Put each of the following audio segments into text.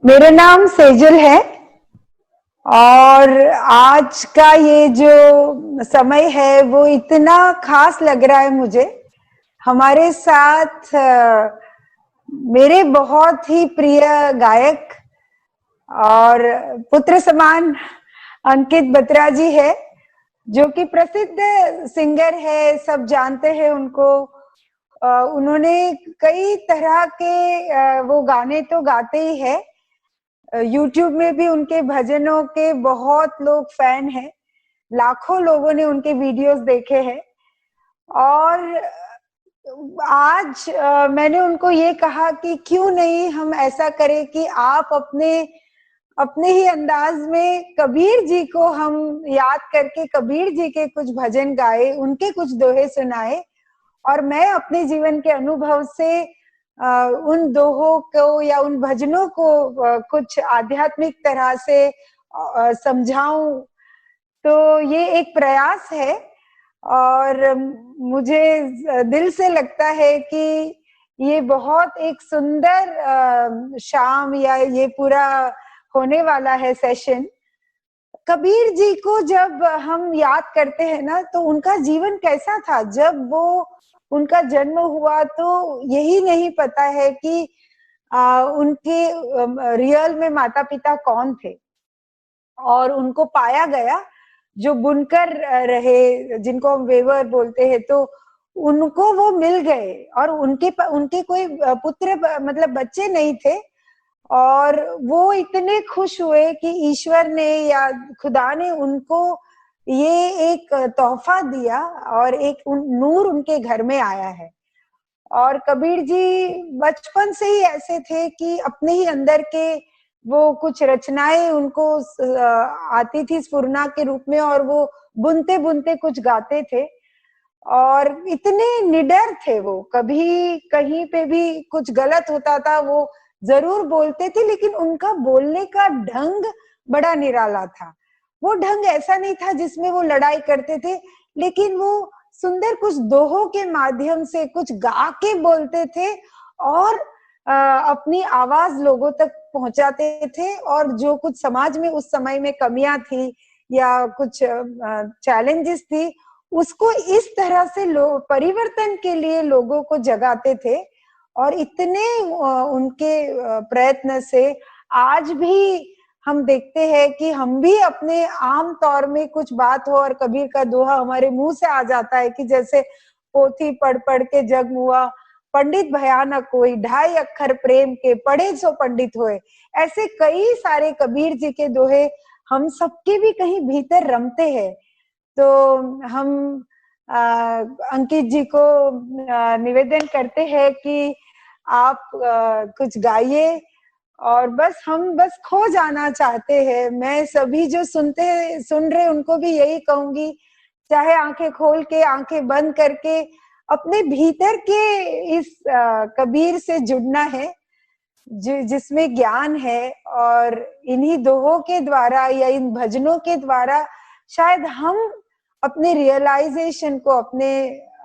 मेरा नाम सेजल है और आज का ये जो समय है वो इतना खास लग रहा है मुझे। हमारे साथ मेरे बहुत ही प्रिय गायक और पुत्र समान अंकित बत्रा जी है, जो कि प्रसिद्ध सिंगर है, सब जानते हैं उनको। उन्होंने कई तरह के वो गाने तो गाते ही है। यूट्यूब में भी उनके भजनों के बहुत लोग फैन हैं, लाखों लोगों ने उनके वीडियोस देखे हैं। और आज मैंने उनको ये कहा कि क्यों नहीं हम ऐसा करें कि आप अपने अपने ही अंदाज में कबीर जी को हम याद करके कबीर जी के कुछ भजन गाए, उनके कुछ दोहे सुनाए और मैं अपने जीवन के अनुभव से उन दोहों को या उन भजनों को कुछ आध्यात्मिक तरह से समझाऊं। तो ये एक प्रयास है और मुझे दिल से लगता है कि ये बहुत एक सुंदर शाम या ये पूरा होने वाला है सेशन। कबीर जी को जब हम याद करते हैं ना, तो उनका जीवन कैसा था जब वो उनका जन्म हुआ, तो यही नहीं पता है कि उनके रियल में माता पिता कौन थे। और उनको पाया गया, जो बुनकर रहे, जिनको हम वेवर बोलते हैं, तो उनको वो मिल गए और उनके कोई पुत्र मतलब बच्चे नहीं थे। और वो इतने खुश हुए कि ईश्वर ने या खुदा ने उनको ये एक तोहफा दिया और एक नूर उनके घर में आया है। और कबीर जी बचपन से ही ऐसे थे कि अपने ही अंदर के वो कुछ रचनाएं उनको आती थी स्फुरना के रूप में, और वो बुनते बुनते कुछ गाते थे। और इतने निडर थे वो, कभी कहीं पे भी कुछ गलत होता था वो जरूर बोलते थे, लेकिन उनका बोलने का ढंग बड़ा निराला था। वो ढंग ऐसा नहीं था जिसमें वो लड़ाई करते थे, लेकिन वो सुंदर कुछ दोहों के माध्यम से कुछ गा के बोलते थे और अपनी आवाज लोगों तक पहुंचाते थे। और जो कुछ समाज में उस समय में कमियां थी या कुछ चैलेंजेस थी, उसको इस तरह से परिवर्तन के लिए लोगों को जगाते थे। और इतने उनके प्रयत्न से आज भी हम देखते हैं कि हम भी अपने आम तौर में कुछ बात हो और कबीर का दोहा हमारे मुंह से आ जाता है कि जैसे पोथी पढ़ पढ़ के जग मुआ, पंडित भयानक कोई, ढाई अक्षर प्रेम के, पढ़े सो पंडित होए। ऐसे कई सारे कबीर जी के दोहे हम सबके भी कहीं भीतर रमते हैं। तो हम अंकित जी को निवेदन करते हैं कि आप कुछ गाइए, और हम बस खो जाना चाहते हैं। मैं सभी जो सुन रहे उनको भी यही कहूंगी, चाहे आंखें खोल के आंखें बंद करके अपने भीतर के इस कबीर से जुड़ना है, जिसमें ज्ञान है। और इन्हीं दोहों के द्वारा या इन भजनों के द्वारा शायद हम अपने रियलाइजेशन को, अपने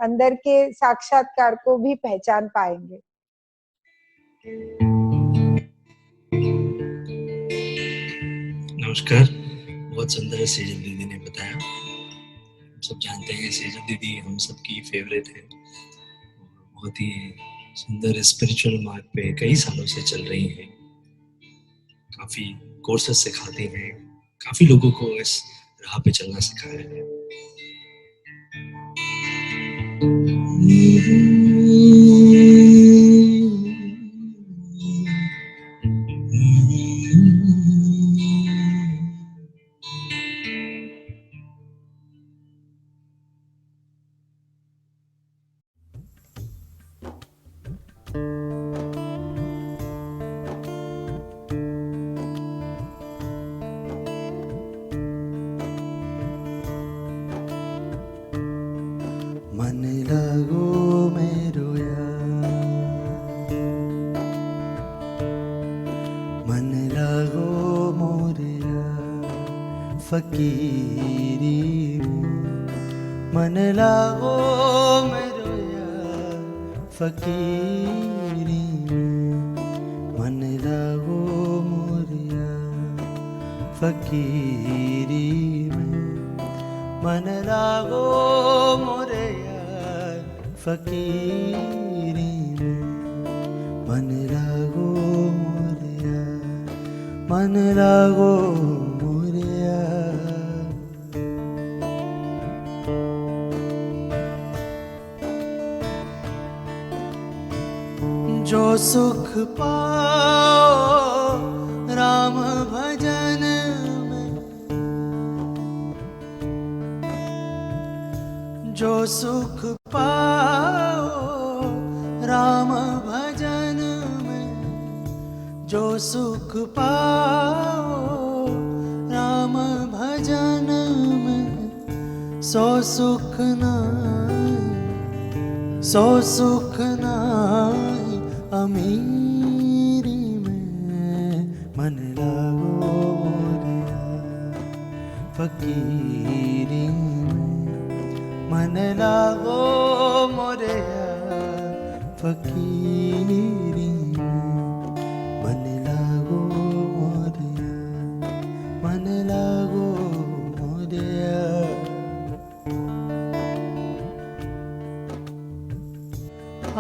अंदर के साक्षात्कार को भी पहचान पाएंगे। नमस्कार। बहुत सुंदर सेजल दीदी ने बताया। हम सब जानते हैं सेजल दीदी हम सबकी फेवरेट है। बहुत ही सुंदर स्पिरिचुअल मार्ग पे कई सालों से चल रही हैं। काफी कोर्सेज सिखाती हैं, काफी लोगों को इस राह पे चलना सिखाया है। मन लगो मेरो मन लगो मोरिया फकीरी मन लगो मेरो फकीरी मन लगो फकीरी में मन लागो मोरे यार फकीरी में मन लागो मोरे यार मन लागो मोरे यार जो सुख पाओ राम भजन में जो सुख पाओ राम भजन में जो सुख पाओ राम भजन में सो सुख नाई अमीरी में मन लागो मोरिया फकीरी में मन लागो मोरिया फकीरी में मन लागो मोरिया मन लागो मोरिया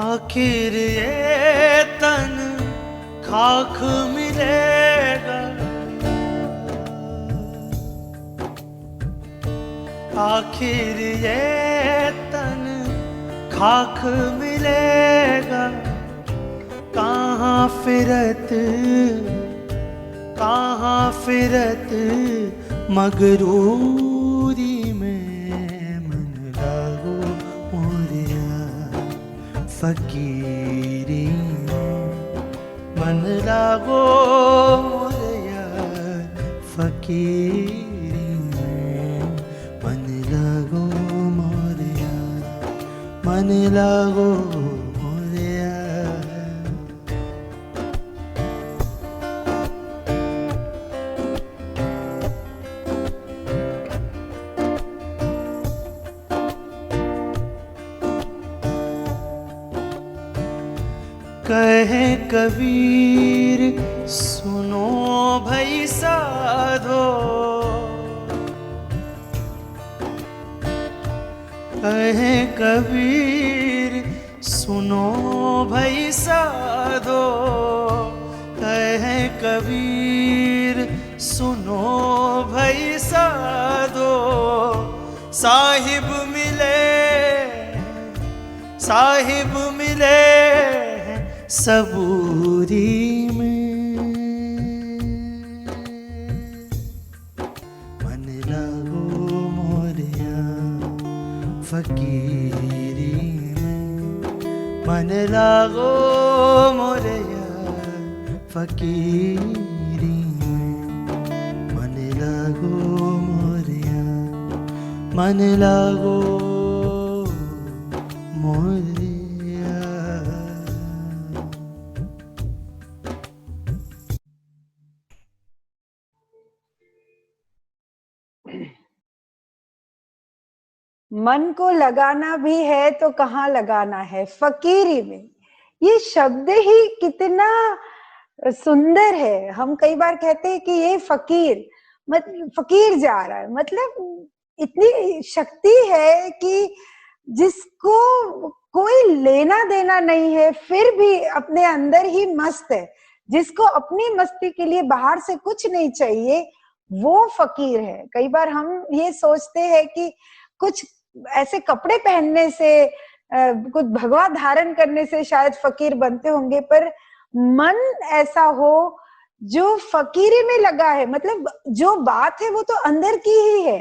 आखिर ये तन खाक मिलेगा आखिर ये तन खाक मिलेगा कहाँ फिरत मगरूरी में मन लागो मोरिया फकीरी मन लागो मोरिया फकीरी में मन लागो मोरिया मन लागो मोरिया कहे कबीर सुनो भई साधो कहे कबीर सुनो भई साधो कहे कबीर सुनो भई साधो साहिब मिले सबूरी में मन लागो मोरिया फकीरी में मन लागो मोरिया फकीरी में मन लागो मोरिया मन लागो मोरिया मन को लगाना भी है तो कहाँ लगाना है, फकीरी में। ये शब्द ही कितना सुंदर है। हम कई बार कहते हैं कि ये फकीर, मतलब फकीर जा रहा है, मतलब इतनी शक्ति है कि जिसको कोई लेना देना नहीं है फिर भी अपने अंदर ही मस्त है, जिसको अपनी मस्ती के लिए बाहर से कुछ नहीं चाहिए, वो फकीर है। कई बार हम ये सोचते हैं कि कुछ ऐसे कपड़े पहनने से, कुछ भगवा धारण करने से शायद फकीर बनते होंगे, पर मन ऐसा हो जो फकीरी में लगा है, मतलब जो बात है वो तो अंदर की ही है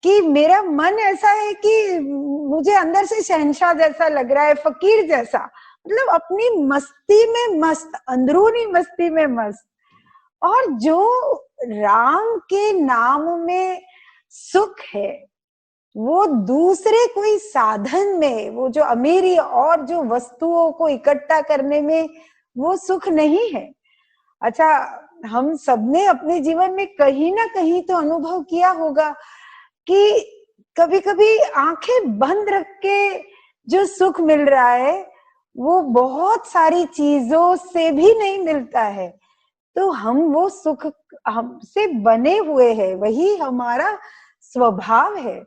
कि मेरा मन ऐसा है कि मुझे अंदर से शहंशाह जैसा लग रहा है, फकीर जैसा, मतलब अपनी मस्ती में मस्त, अंदरूनी मस्ती में मस्त। और जो राम के नाम में सुख है वो दूसरे कोई साधन में, वो जो अमीरी और जो वस्तुओं को इकट्ठा करने में वो सुख नहीं है। अच्छा, हम सबने अपने जीवन में कहीं ना कहीं तो अनुभव किया होगा कि कभी कभी आंखें बंद रख के जो सुख मिल रहा है वो बहुत सारी चीजों से भी नहीं मिलता है। तो हम वो सुख हमसे बने हुए हैं, वही हमारा स्वभाव है।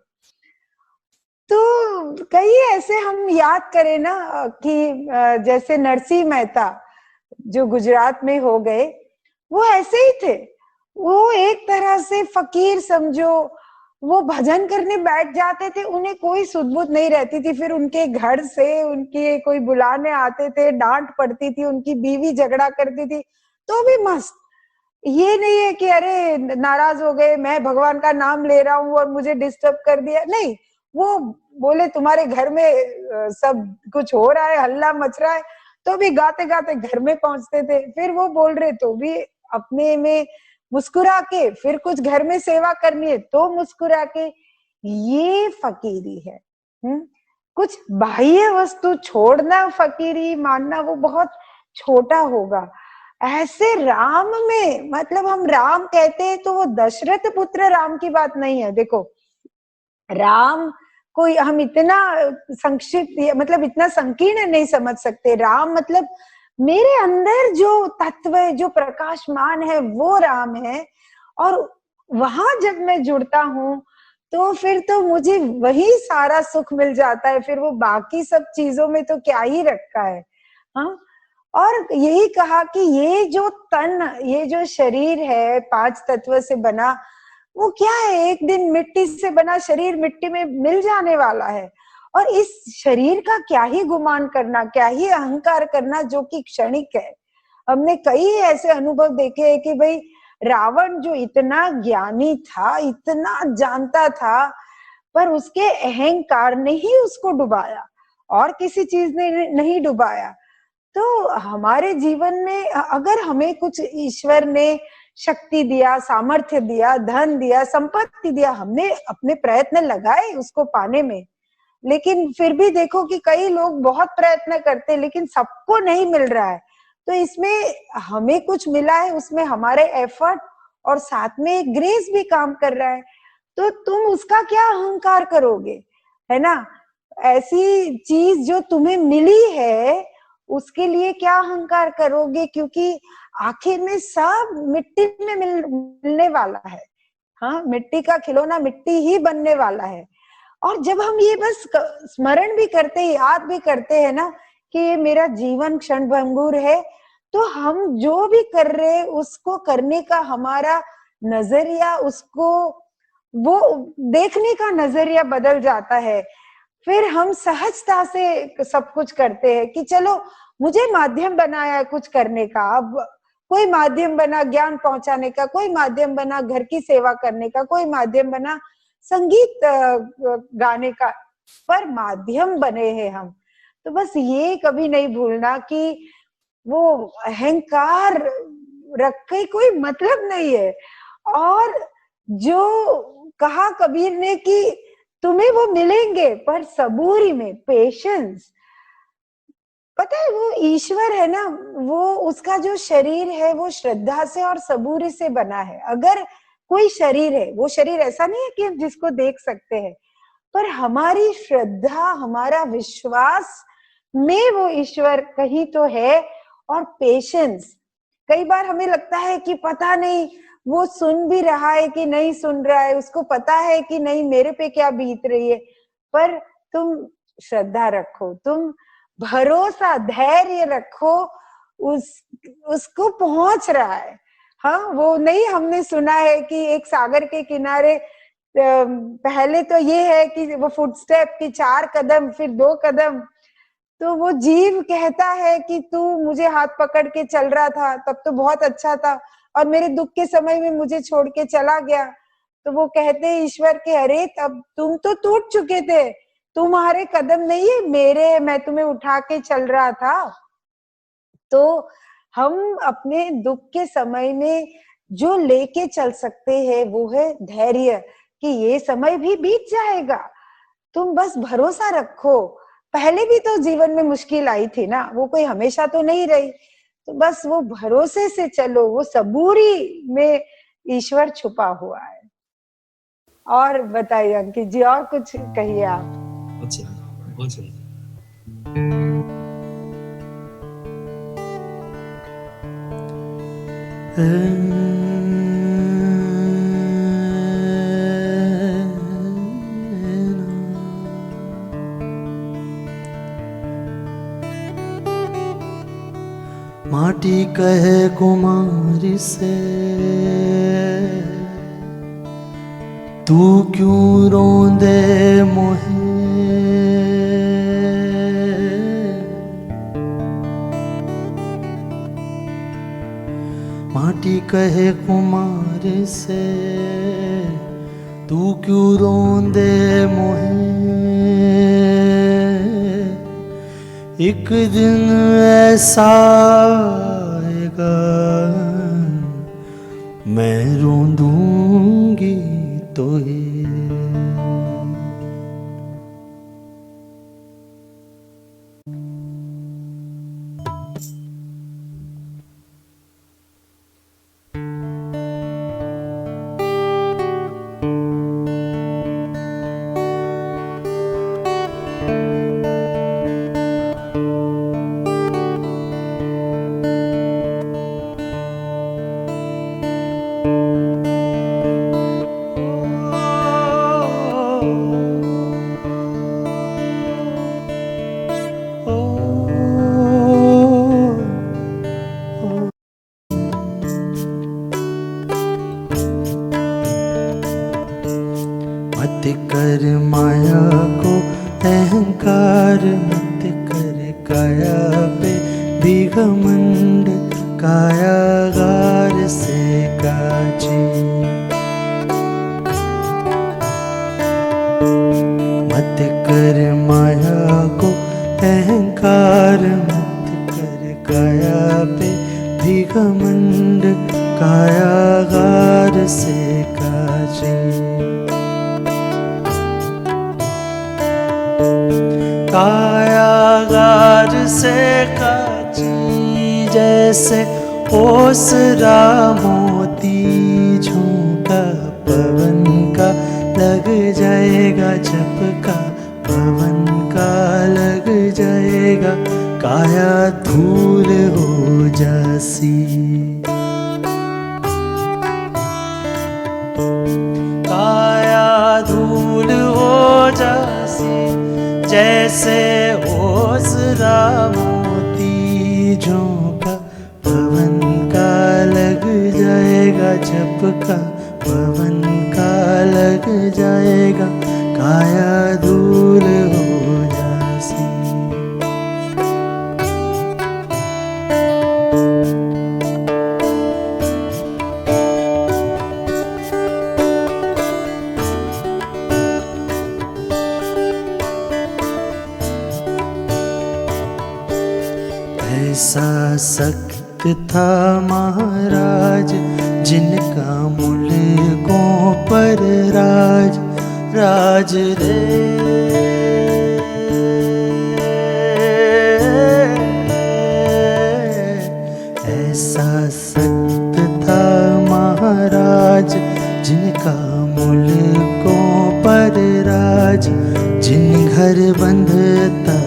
तो कई ऐसे हम याद करें ना कि जैसे नरसिंह मेहता जो गुजरात में हो गए, वो ऐसे ही थे। वो एक तरह से फकीर समझो, वो भजन करने बैठ जाते थे, उन्हें कोई सुध-बुध नहीं रहती थी। फिर उनके घर से उनके कोई बुलाने आते थे, डांट पड़ती थी, उनकी बीवी झगड़ा करती थी, तो भी मस्त। ये नहीं है कि अरे नाराज हो गए, मैं भगवान का नाम ले रहा हूँ और मुझे डिस्टर्ब कर दिया, नहीं। वो बोले तुम्हारे घर में सब कुछ हो रहा है, हल्ला मच रहा है, तो भी गाते गाते घर में पहुंचते थे। फिर वो बोल रहे तो भी अपने में मुस्कुरा के, फिर कुछ घर में सेवा करनी है तो मुस्कुरा के, ये फकीरी है। कुछ बाह्य वस्तु छोड़ना फकीरी मानना वो बहुत छोटा होगा। ऐसे राम में, मतलब हम राम कहते हैं तो वो दशरथ पुत्र राम की बात नहीं है। देखो, राम को हम इतना संक्षिप्त, मतलब इतना संकीर्ण नहीं समझ सकते। राम मतलब मेरे अंदर जो तत्व है, जो प्रकाशमान है, वो राम है। और वहां जब मैं जुड़ता हूँ तो फिर तो मुझे वही सारा सुख मिल जाता है। फिर वो बाकी सब चीजों में तो क्या ही रखा है। हाँ, और यही कहा कि ये जो तन, ये जो शरीर है 5 तत्व से बना, वो क्या है, एक दिन मिट्टी से बना शरीर मिट्टी में मिल जाने वाला है। और इस शरीर का क्या ही गुमान करना, क्या ही अहंकार करना जो कि क्षणिक है। हमने कई ऐसे अनुभव देखे हैं कि भाई रावण जो इतना ज्ञानी था, इतना जानता था, पर उसके अहंकार ने ही उसको डुबाया, और किसी चीज ने नहीं डुबाया। तो हमारे जीवन में अगर हमें कुछ ईश्वर ने शक्ति दिया, सामर्थ्य दिया, धन दिया, संपत्ति दिया, हमने अपने प्रयत्न लगाए उसको पाने में, लेकिन फिर भी देखो कि कई लोग बहुत प्रयत्न करते लेकिन सबको नहीं मिल रहा है। तो इसमें हमें कुछ मिला है, उसमें हमारे एफर्ट और साथ में एक ग्रेस भी काम कर रहा है। तो तुम उसका क्या अहंकार करोगे, है ना? ऐसी चीज जो तुम्हें मिली है उसके लिए क्या अहंकार करोगे, क्योंकि आखिर में सब मिट्टी में मिलने वाला है। हाँ, मिट्टी का खिलौना मिट्टी ही बनने वाला है। और जब हम ये बस स्मरण भी करते, याद भी करते हैं ना कि ये मेरा जीवन क्षणभंगुर है, तो हम जो भी कर रहे हैं उसको करने का हमारा नजरिया, उसको वो देखने का नजरिया बदल जाता है। फिर हम सहजता से सब कुछ करते हैं कि चलो मुझे माध्यम बनाया है कुछ करने का। अब कोई माध्यम बना ज्ञान पहुंचाने का, कोई माध्यम बना घर की सेवा करने का, कोई माध्यम बना संगीत गाने का, पर माध्यम बने हैं हम। तो बस ये कभी नहीं भूलना कि वो अहंकार रख के कोई मतलब नहीं है। और जो कहा कबीर ने कि तुम्हें वो मिलेंगे पर सबूरी में, पेशेंस। पता है वो ईश्वर है ना, वो उसका जो शरीर है वो श्रद्धा से और सबूरी से बना है। अगर कोई शरीर है, वो शरीर ऐसा नहीं है कि हम जिसको देख सकते हैं, पर हमारी श्रद्धा, हमारा विश्वास में वो ईश्वर कहीं तो है। और पेशेंस, कई बार हमें लगता है कि पता नहीं वो सुन भी रहा है कि नहीं सुन रहा है, उसको पता है कि नहीं मेरे पे क्या बीत रही है, पर तुम श्रद्धा रखो, तुम भरोसा, धैर्य रखो, उस उसको पहुंच रहा है। हाँ, वो नहीं, हमने सुना है कि एक सागर के किनारे पहले तो ये है कि वो फुटस्टेप की 4 कदम, फिर 2 कदम, तो वो जीव कहता है कि तू मुझे हाथ पकड़ के चल रहा था तब तो बहुत अच्छा था, और मेरे दुख के समय में मुझे छोड़ के चला गया। तो वो कहते हैं ईश्वर के, अरे तब तुम तो टूट चुके थे, तुम्हारे कदम नहीं है मेरे, मैं तुम्हें उठा के चल रहा था। तो हम अपने दुख के समय में जो लेके चल सकते हैं वो है धैर्य, कि ये समय भी बीत जाएगा, तुम बस भरोसा रखो। पहले भी तो जीवन में मुश्किल आई थी ना, वो कोई हमेशा तो नहीं रही। तो बस वो भरोसे से चलो, वो सबूरी में ईश्वर छुपा हुआ है। और बताइए अंकित जी, और कुछ कहिए आप। बहुत सुंदर, बहुत सुंदर। माटी कहे कुमारी से तू क्यों रोंदे मोहे, माटी कहे कुमारी से तू क्यों रोंदे मोहे। एक दिन ऐसा आएगा मैं रोंदूंगी तोहे। मत कर माया को अहंकार, मत कर काया पे भी घमंड, कायागार से काजी। मत कर माया को अहंकार, मत कर काया पे भी घमंड, कायागार से काजी। कायागार से काची जैसे ओसरा मोती, झोंका पवन का लग जाएगा झपका, पवन का लग जाएगा, काया धूल हो जासी। काया धूल हो जासी जैसे ओसरा मोती, झोंका पवन का लग जाएगा झपका, पवन का लग जाएगा, काया धूल हो जासी। ऐसा सख्त था महाराज जिनका मुल्कों पर राज, राज रे। ऐसा सख्त था महाराज जिनका मुल्कों पर राज, जिन घर बंधता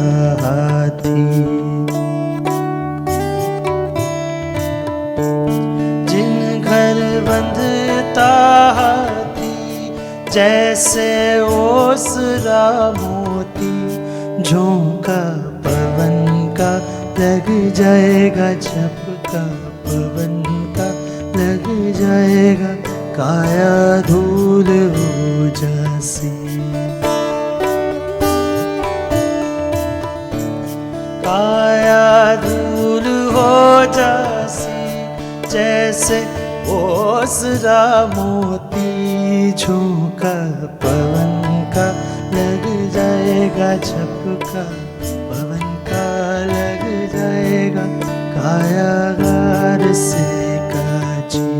हाथी, बंधता हाथी जैसे ओसरा मोती, झोंका पवन का लग जाएगा झपका, पवन का लग जाएगा, काया धूल हो जासी। काया धूल हो जासी जैसे ओसरा मोती, झोंका पवन का लग जाएगा झपका, पवन का लग जाएगा, कायागार से काजी।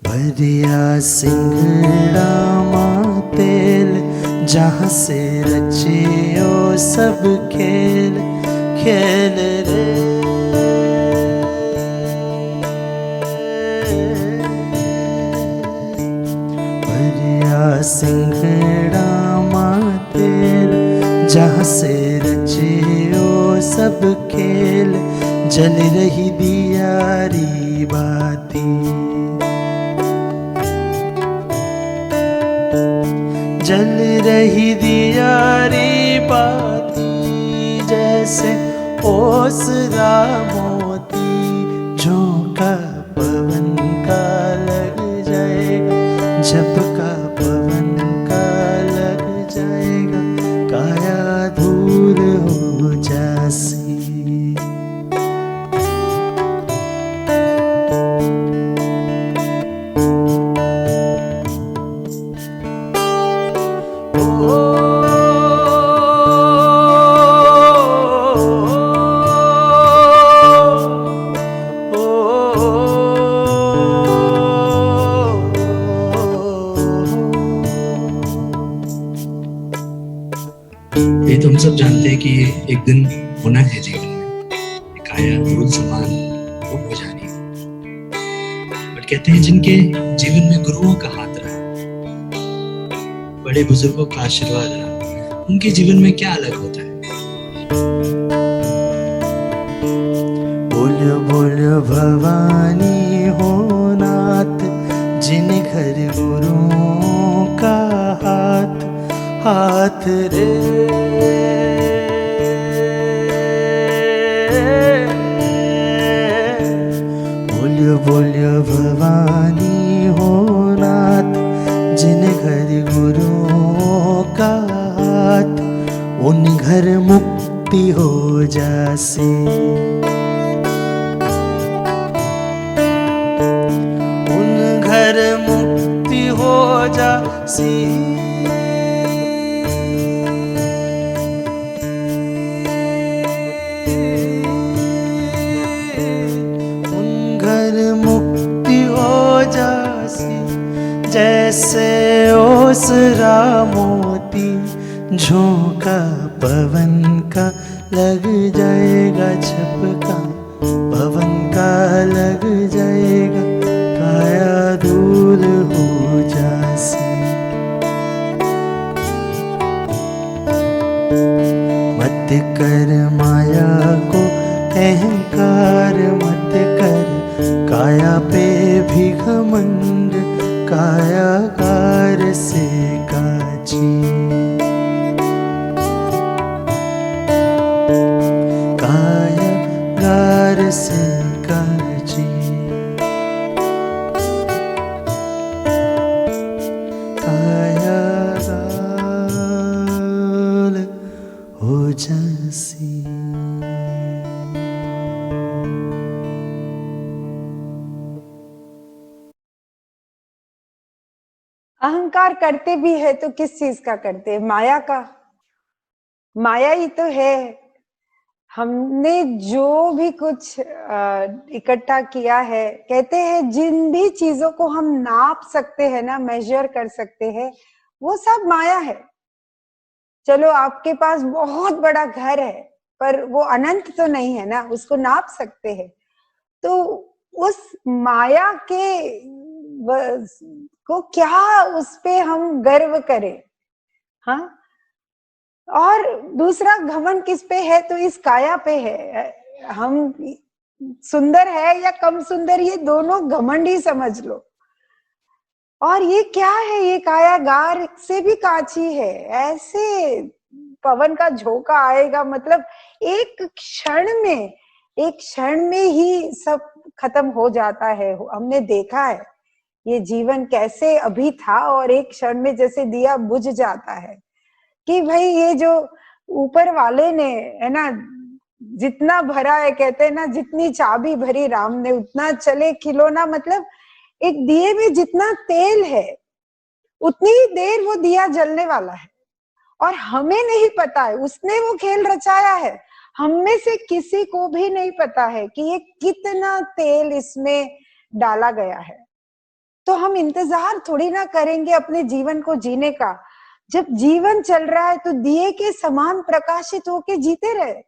भरिया सिंघड़ा माँ तेल, जहाँ से रचियो सब खेल, खेल रे। भरिया सिंघड़ा माँ तेल, जहाँ से रचे ओ सब खेल, जल रही दियारी बाती। जल रही दियारी बाती, जैसे ओसरा मोती, झोंका पवन का लग जाएगा, झपका पवन का लग जाएगा, काया धूल हो जासी। ये तो हम सब जानते हैं कि ये एक दिन होना है जीवन में, काया धूल समान वो हो जानी है। बट कहते हैं जिनके जीवन में गुरुओं का हाथ रहा, बड़े बुजुर्गों का आशीर्वाद रहा, उनके जीवन में क्या अलग होता है। बोलो बोलो भवानी हो नाथ, जिन घर गुरुओं का हाथ हाथ रे। बोलो बोलो भवानी हो नाथ, जिन घर गुरुओं का हाथ, उन घर मुक्ति हो जासे। उन घर मुक्ति हो जासी। उन घर मुक्ति हो जासी, जैसे ओसरा मोती, झोंका पवन का लग जाएगा, झपका पवन का लग जाएगा, काया धूल हो जासी। मत कर माया को अहंकार, मत कर काया पे भी घमंड, कायागार से काची। कायागार से काची। कायागार हो जासी। अहंकार करते भी है तो किस चीज का करते हैं? माया का। माया ही तो है। हमने जो भी कुछ इकट्ठा किया है, कहते हैं जिन भी चीजों को हम नाप सकते हैं ना, मेजर कर सकते हैं, वो सब माया है। चलो आपके पास बहुत बड़ा घर है, पर वो अनंत तो नहीं है ना, उसको नाप सकते हैं। तो उस माया के को क्या उस पे हम गर्व करें? हाँ। और दूसरा घमंड किस पे है? तो इस काया पे है। हम सुंदर है या कम सुंदर, ये दोनों घमंड ही समझ लो। और ये क्या है? ये कायागार से भी काची है। ऐसे पवन का झोंका आएगा, मतलब एक क्षण में ही सब खत्म हो जाता है। हमने देखा है ये जीवन कैसे अभी था और एक क्षण में जैसे दिया बुझ जाता है कि भाई ये जो ऊपर वाले ने, है ना, जितना भरा है, कहते हैं ना, जितनी चाबी भरी राम ने उतना चले खिलौना। मतलब एक दिए में जितना तेल है उतनी ही देर वो दिया जलने वाला है, और हमें नहीं पता है। उसने वो खेल रचाया है। हम में से किसी को भी नहीं पता है कि ये कितना तेल इसमें डाला गया है। तो हम इंतजार थोड़ी ना करेंगे अपने जीवन को जीने का। जब जीवन चल रहा है तो दिए के समान प्रकाशित होके जीते रहे।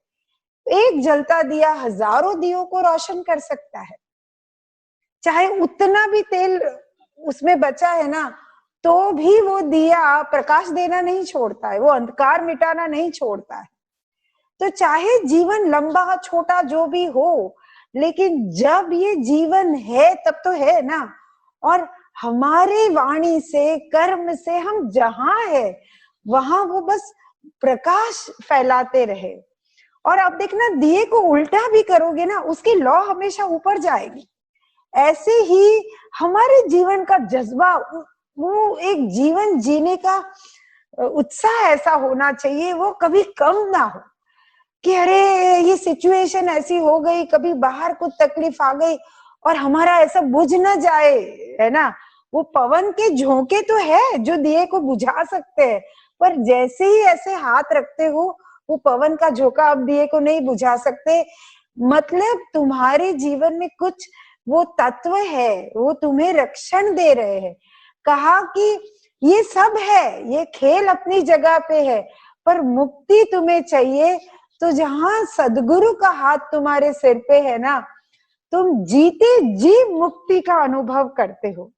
एक जलता दिया हजारों दियों को रोशन कर सकता है। चाहे उतना भी तेल उसमें बचा है ना, तो भी वो दिया प्रकाश देना नहीं छोड़ता है, वो अंधकार मिटाना नहीं छोड़ता है। तो चाहे जीवन लंबा छोटा जो भी हो, लेकिन जब ये जीवन है तब तो है ना। और हमारे वाणी से, कर्म से हम जहां है वहां वो बस प्रकाश फैलाते रहे। और अब देखना, दिए को उल्टा भी करोगे ना, उसकी लौ हमेशा ऊपर जाएगी। ऐसे ही हमारे जीवन का जज्बा, वो एक जीवन जीने का उत्साह ऐसा होना चाहिए, वो कभी कम ना हो कि अरे ये सिचुएशन ऐसी हो गई, कभी बाहर कुछ तकलीफ आ गई और हमारा ऐसा बुझ ना जाए, है ना। वो पवन के झोंके तो है जो दिए को बुझा सकते हैं, पर जैसे ही ऐसे हाथ रखते हो, वो पवन का झोंका अब दिए को नहीं बुझा सकते। मतलब तुम्हारे जीवन में कुछ वो तत्व है, वो तुम्हें रक्षण दे रहे हैं। कहा कि ये सब है, ये खेल अपनी जगह पे है, पर मुक्ति तुम्हें चाहिए तो जहां सदगुरु का हाथ तुम्हारे सिर पे है ना, तुम जीते जी मुक्ति का अनुभव करते हो।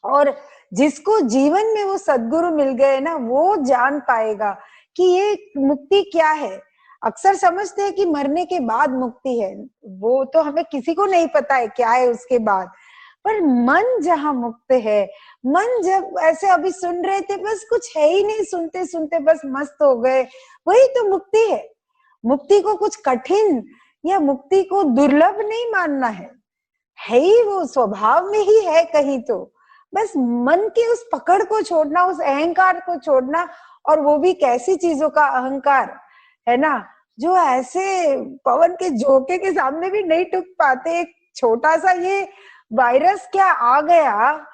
और जिसको जीवन में वो सदगुरु मिल गए ना, वो जान पाएगा कि ये मुक्ति क्या है। अक्सर समझते हैं कि मरने के बाद मुक्ति है, वो तो हमें किसी को नहीं पता है क्या है उसके बाद। पर मन जहां मुक्त है, मन जब ऐसे अभी सुन रहे थे, बस कुछ है ही नहीं, सुनते सुनते बस मस्त हो गए, वही तो मुक्ति है। मुक्ति को कुछ कठिन या मुक्ति को दुर्लभ नहीं मानना है ही वो स्वभाव में ही है कहीं तो। बस मन के उस पकड़ को छोड़ना, उस अहंकार को छोड़ना। और वो भी कैसी चीजों का अहंकार, है ना, जो ऐसे पवन के झोंके के सामने भी नहीं टुक पाते। एक छोटा सा ये वायरस क्या आ गया,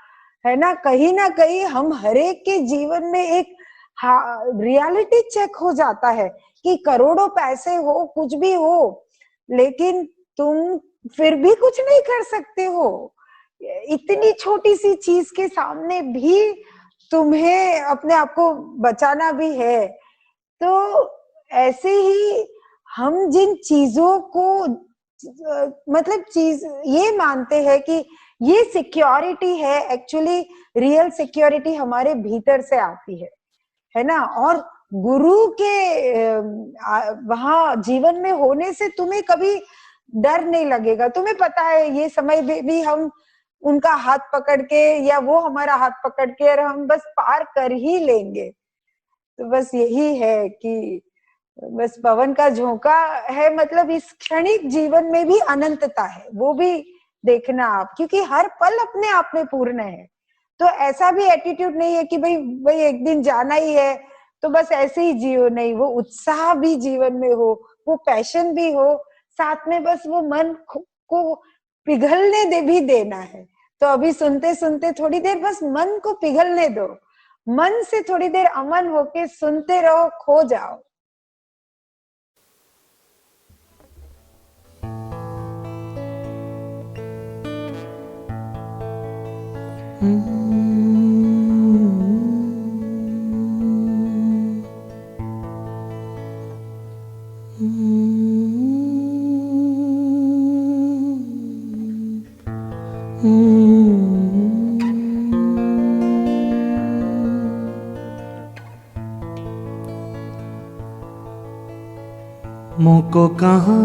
है ना कहीं हम हरेक के जीवन में एक रियलिटी चेक हो जाता है कि करोड़ों पैसे हो, कुछ भी हो, लेकिन तुम फिर भी कुछ नहीं कर सकते हो। इतनी छोटी सी चीज के सामने भी तुम्हें अपने आप को बचाना भी है। तो ऐसे ही हम जिन चीजों को मतलब चीज ये मानते हैं कि ये सिक्योरिटी है, एक्चुअली रियल सिक्योरिटी हमारे भीतर से आती है ना। और गुरु के वहां जीवन में होने से तुम्हें कभी डर नहीं लगेगा। तुम्हें पता है ये समय भी हम उनका हाथ पकड़ के या वो हमारा हाथ पकड़ के और हम बस पार कर ही लेंगे। तो बस यही है कि बस पवन का झोंका है, मतलब इस क्षणिक जीवन में भी अनंतता है, वो भी देखना आप, क्योंकि हर पल अपने आप में पूर्ण है। तो ऐसा भी एटीट्यूड नहीं है कि भाई एक दिन जाना ही है तो बस ऐसे ही जियो, नहीं, वो उत्साह भी जीवन में हो, वो पैशन भी हो, साथ में बस वो मन को पिघलने भी देना है। तो अभी सुनते सुनते थोड़ी देर बस मन को पिघलने दो, मन से थोड़ी देर अमन होके सुनते रहो, खो जाओ। मुझको कहाँ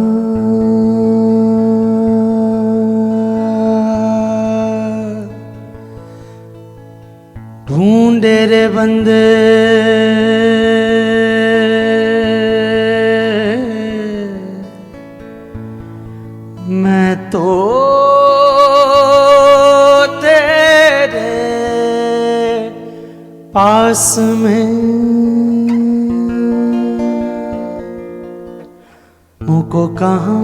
ढूंढे रे बंदे, मैं तो तेरे पास में। मुझको कहाँ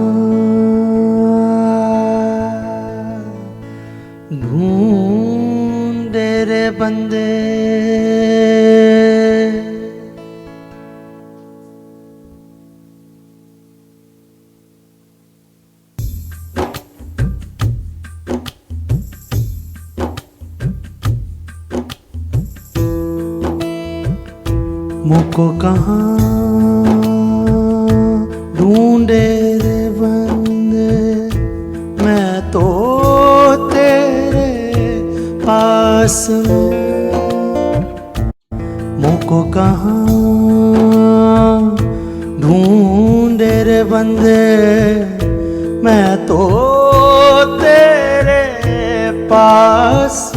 ढूंढे रे बंदे। मुझको कहाँ ढूंढे रे बंदे, मैं तो तेरे पास में। मुझको कहाँ ढूंढे रे बंदे, मैं तो तेरे पास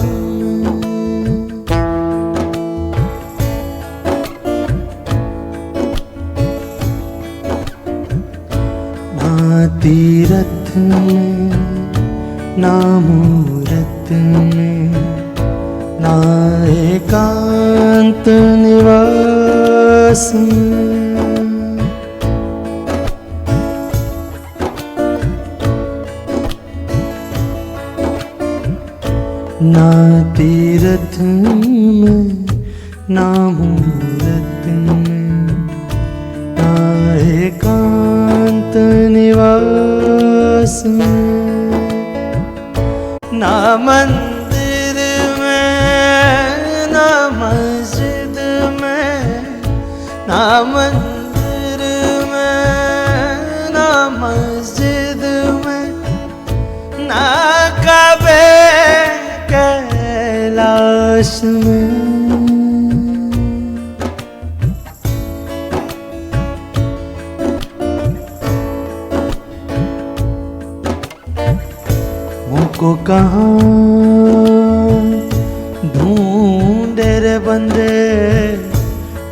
ना तीरथ में ना मूरत में ना एकांत निवास में, ना तीरथ में ना मूरत में ना एकांत निवास में, ना मंदिर में ना मस्जिद में, ना मंदिर में ना मस्जिद में, ना कबे कैलाश में, मुझको कहाँ ढूंढे रे बंदे,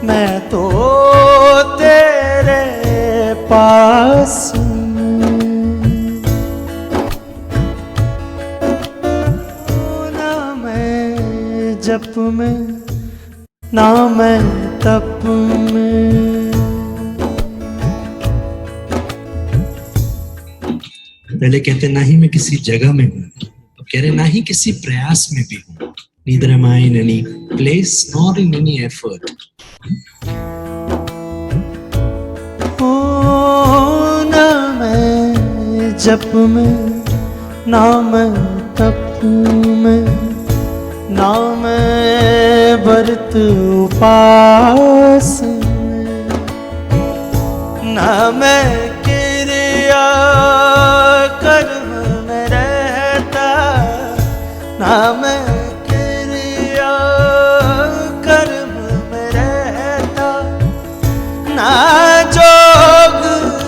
मैं तो तेरे पास ना मैं जप में ना मैं तप में, पहले कहते ना ही मैं किसी जगह में हूँ, अब कह रहे ना ही किसी प्रयास में भी हूँ. Neither am I in any place nor in any effort. ओ ना मैं जप में ना मैं तप में ना मैं व्रत उपास में, ना मैं क्रिया कर्म में रहता, ना मैं क्रिया कर्म में रहता, ना जोग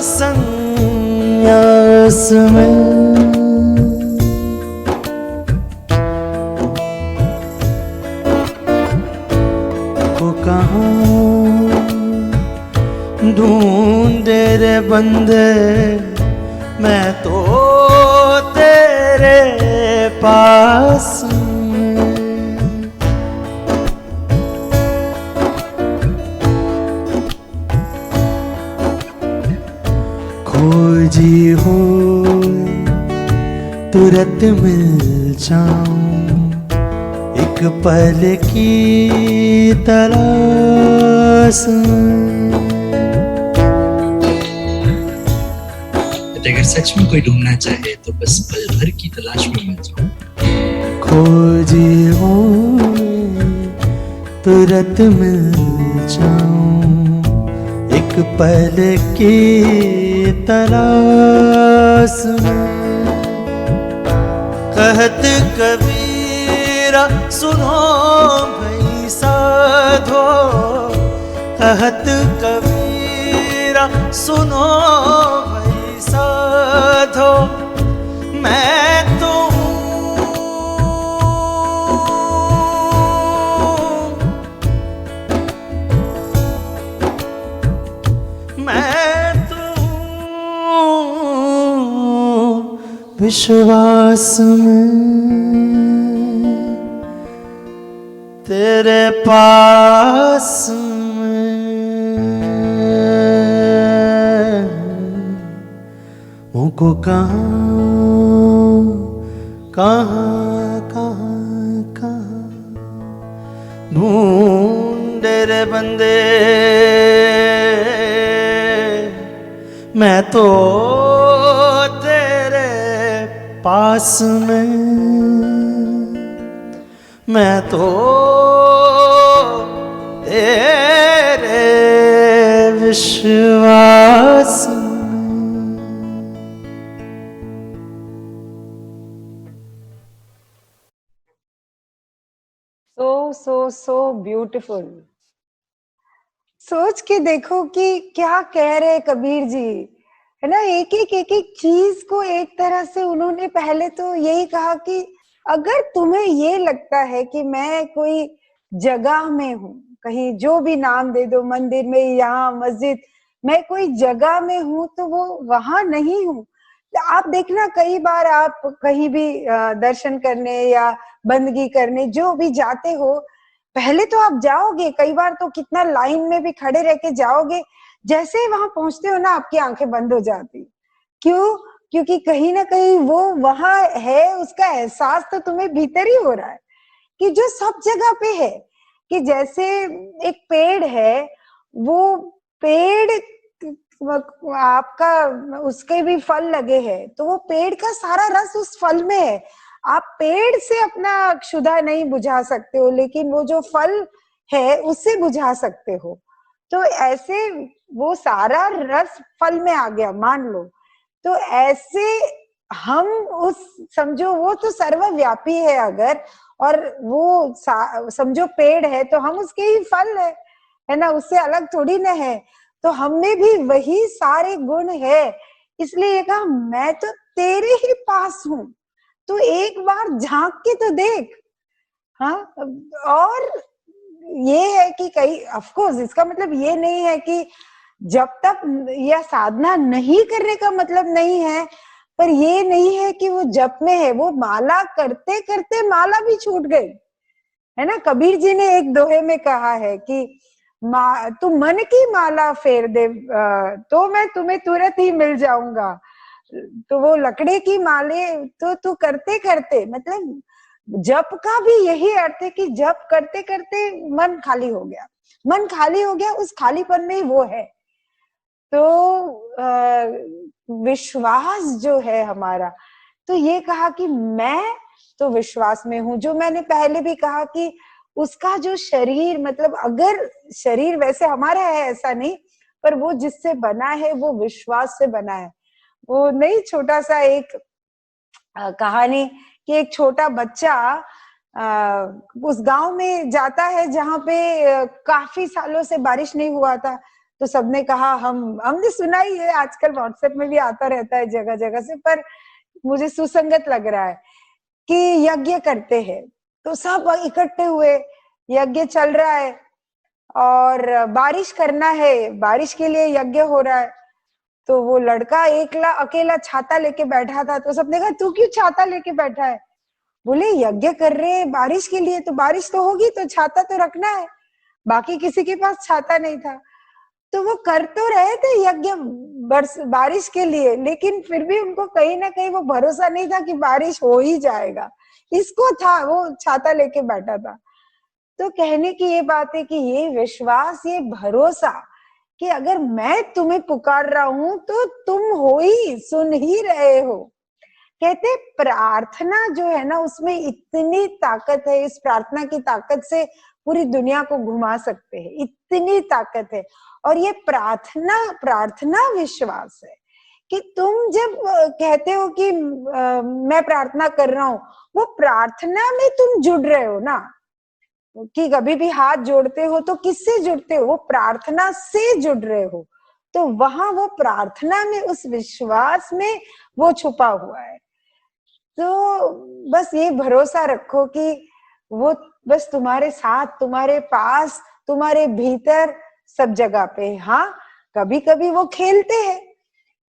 संन्यास में, को कहाँ ढूंढे रे बंदे, मैं तो तेरे पास में, खोजी हो तुरंत मिल जाऊं, एक पल की तलाश में, अगर सच में कोई ढूंढना चाहे तो बस पल भर की तलाश में मिल जाओ. खोजी हो तुरंत मिल जाऊं, एक पल की तलाश में, कहत कबीरा सुनो भई साधो, कहत कबीरा सुनो भई साधो, मैं तो मैं तो विश्वास में तेरे पास में, मुझको कहाँ कहाँ कहाँ कहाँ ढूंढे रे बंदे, मैं तो तेरे पास में, मैं तो तेरे विश्वास में। So beautiful. सोच के देखो कि क्या कह रहे कबीर जी, है ना। एक एक चीज को एक तरह से उन्होंने पहले तो यही कहा कि अगर तुम्हें ये लगता है कि मैं कोई जगह में हूँ, कहीं जो भी नाम दे दो, मंदिर में, यहाँ मस्जिद, मैं कोई जगह में हूँ, तो वो वहां नहीं हूँ। आप देखना, कई बार आप कहीं भी दर्शन करने या बंदगी करने जो भी जाते हो, पहले तो आप जाओगे, कई बार तो कितना लाइन में भी खड़े रह के जाओगे, जैसे ही वहां पहुंचते हो ना, आपकी आंखें बंद हो जाती। क्यों? क्योंकि कहीं ना कहीं वो वहां है, उसका एहसास तो तुम्हें भीतर ही हो रहा है कि जो सब जगह पे है। कि जैसे एक पेड़ है, वो पेड़ आपका, उसके भी फल लगे हैं, तो वो पेड़ का सारा रस उस फल में है। आप पेड़ से अपना क्षुधा नहीं बुझा सकते हो, लेकिन वो जो फल है उससे बुझा सकते हो। तो ऐसे वो सारा रस फल में आ गया, मान लो। तो ऐसे हम उस, समझो वो तो सर्वव्यापी है अगर, और वो समझो पेड़ है, तो हम उसके ही फल है ना, उससे अलग थोड़ी ना है। तो हम में भी वही सारे गुण है। इसलिए कहा, मैं तो तेरे ही पास हूं, तू एक बार झांक के तो देख। हाँ। और ये है कि कई, ऑफ कोर्स इसका मतलब ये नहीं है कि जब तक यह साधना नहीं करने का मतलब नहीं है, पर ये नहीं है कि वो जप में है, वो माला करते करते माला भी छूट गई, है ना। कबीर जी ने एक दोहे में कहा है कि तू मन की माला फेर दे, तो मैं तुम्हें तुरंत ही मिल जाऊंगा। तो वो लकड़े की माले तो तू करते करते, मतलब जप का भी यही अर्थ है कि जप करते करते मन खाली हो गया, मन खाली हो गया, उस खालीपन में ही वो है। तो विश्वास जो है हमारा, तो ये कहा कि मैं तो विश्वास में हूं। जो मैंने पहले भी कहा कि उसका जो शरीर, मतलब अगर शरीर वैसे हमारा है ऐसा नहीं, पर वो जिससे बना है वो विश्वास से बना है। वो नहीं, छोटा सा एक कहानी कि एक छोटा बच्चा उस गांव में जाता है जहां पे काफी सालों से बारिश नहीं हुआ था। तो सबने कहा, हमने सुना ही है, आजकल व्हाट्सएप में भी आता रहता है जगह जगह से, पर मुझे सुसंगत लग रहा है कि यज्ञ करते हैं। तो सब इकट्ठे हुए, यज्ञ चल रहा है और बारिश करना है, बारिश के लिए यज्ञ हो रहा है। तो वो लड़का एकला अकेला छाता लेके बैठा था। तो सबने कहा, तू क्यों छाता लेके बैठा है? बोले, यज्ञ कर रहे हैं बारिश के लिए, तो बारिश तो होगी तो छाता तो रखना है। बाकी किसी के पास छाता नहीं था। तो वो कर तो रहे थे यज्ञ बारिश के लिए, लेकिन फिर भी उनको कहीं ना कहीं वो भरोसा नहीं था कि बारिश हो ही जाएगा। इसको था, वो छाता लेके बैठा था। तो कहने की ये बात है कि ये विश्वास, ये भरोसा कि अगर मैं तुम्हें पुकार रहा हूं तो तुम हो ही, सुन ही रहे हो। कहते प्रार्थना जो है ना, उसमें इतनी ताकत है, इस प्रार्थना की ताकत से पूरी दुनिया को घुमा सकते हैं, इतनी ताकत है। और ये प्रार्थना, प्रार्थना विश्वास है कि तुम जब कहते हो कि मैं प्रार्थना कर रहा हूं, वो प्रार्थना में तुम जुड़ रहे हो ना। कि कभी भी हाथ जोड़ते हो तो किससे जुड़ते हो? वो प्रार्थना से जुड़ रहे हो। तो वहां वो प्रार्थना में, उस विश्वास में वो छुपा हुआ है। तो बस ये भरोसा रखो कि वो बस तुम्हारे साथ, तुम्हारे पास, तुम्हारे भीतर, सब जगह पे। हाँ, कभी कभी वो खेलते हैं,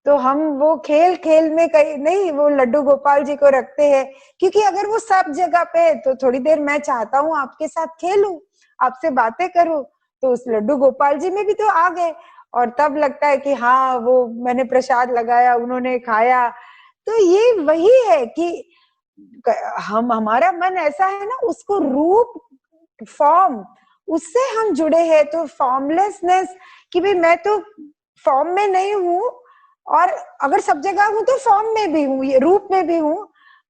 तो हम वो खेल खेल में कहीं नहीं, वो लड्डू गोपाल जी को रखते हैं, क्योंकि अगर वो सब जगह पे है तो थोड़ी देर मैं चाहता हूँ आपके साथ खेलूं, आपसे बातें करूं, तो उस लड्डू गोपाल जी में भी तो आ गए। और तब लगता है कि हाँ, वो मैंने प्रसाद लगाया, उन्होंने खाया। तो ये वही है कि हम, हमारा मन ऐसा है ना, उसको रूप, फॉर्म, उससे हम जुड़े हैं। तो फॉर्मलेसनेस, कि भाई मैं तो फॉर्म में नहीं हूं, और अगर सब जगह हूं तो फॉर्म में भी हूं, ये रूप में भी हूं।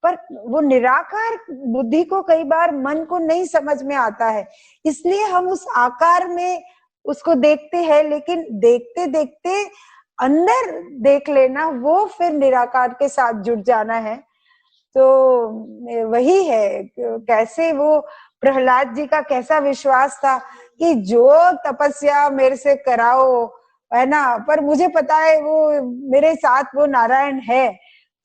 पर वो निराकार बुद्धि को कई बार, मन को नहीं समझ में आता है, इसलिए हम उस आकार में उसको देखते हैं। लेकिन देखते देखते अंदर देख लेना, वो फिर निराकार के साथ जुड़ जाना है। तो वही है, कैसे वो प्रहलाद जी का कैसा विश्वास था कि जो तपस्या मेरे से कराओ, है ना, पर मुझे पता है वो मेरे साथ वो नारायण है।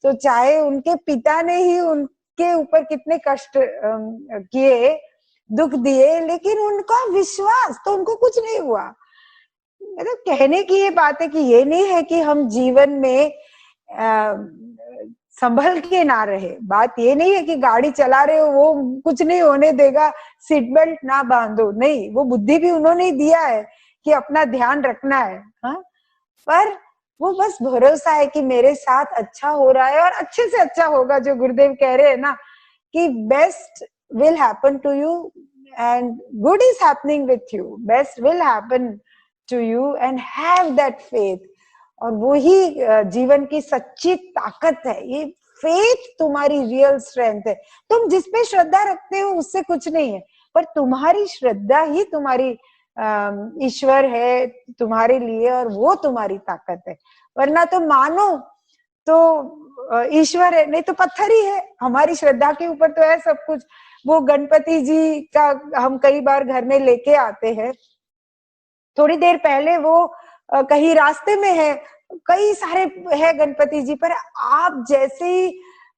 तो चाहे उनके पिता ने ही उनके ऊपर कितने कष्ट किए, दुख दिए, लेकिन उनका विश्वास, तो उनको कुछ नहीं हुआ। मतलब कहने की ये बात है कि ये नहीं है कि हम जीवन में संभल के ना रहे। बात ये नहीं है कि गाड़ी चला रहे हो वो कुछ नहीं होने देगा, सीट बेल्ट ना बांधो, नहीं, वो बुद्धि भी उन्होंने ही दिया है कि अपना ध्यान रखना है। हाँ, पर वो बस भरोसा है कि मेरे साथ अच्छा हो रहा है और अच्छे से अच्छा होगा। जो गुरुदेव कह रहे हैं ना कि best will happen to you and good is happening with you, best will happen to you and have that faith. और वो ही जीवन की सच्ची ताकत है। ये फेथ तुम्हारी रियल स्ट्रेंथ है। तुम जिस पे श्रद्धा रखते हो उससे कुछ नहीं है, पर तुम्हारी श्रद्धा ही तुम्हारी ईश्वर है तुम्हारे लिए, और वो तुम्हारी ताकत है। वरना तो मानो तो ईश्वर है, नहीं तो पत्थर ही है। हमारी श्रद्धा के ऊपर तो है सब कुछ। वो गणपति जी का हम कई बार घर में लेके आते हैं, थोड़ी देर पहले वो कहीं रास्ते में है, कई सारे है गणपति जी, पर आप जैसे ही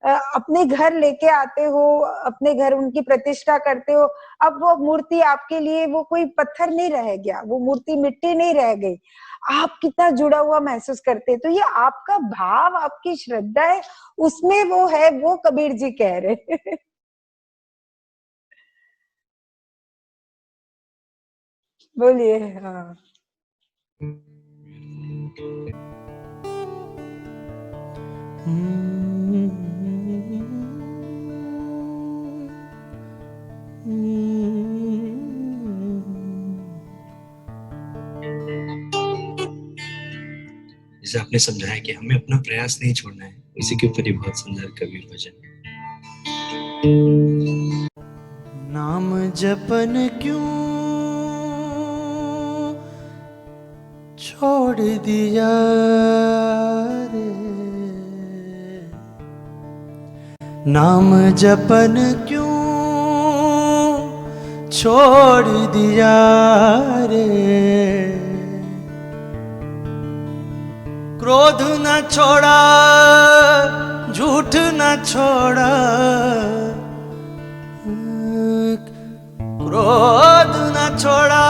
अपने घर लेके आते हो, अपने घर उनकी प्रतिष्ठा करते हो, अब वो मूर्ति आपके लिए वो कोई पत्थर नहीं रह गया, वो मूर्ति मिट्टी नहीं रह गई। आप कितना जुड़ा हुआ महसूस करते हैं। तो ये आपका भाव, आपकी श्रद्धा है, उसमें वो है, वो कबीर जी कह रहे बोलिए। हाँ, जैसे आपने समझाया कि हमें अपना प्रयास नहीं छोड़ना है, इसी के ऊपर ही बहुत सुंदर कबीर भजन। नाम जपन क्यों छोड़ दिया रे, नाम जपन क्यों छोड़ दिया रे, क्रोध न छोड़ा, झूठ न छोड़ा, क्रोध न छोड़ा,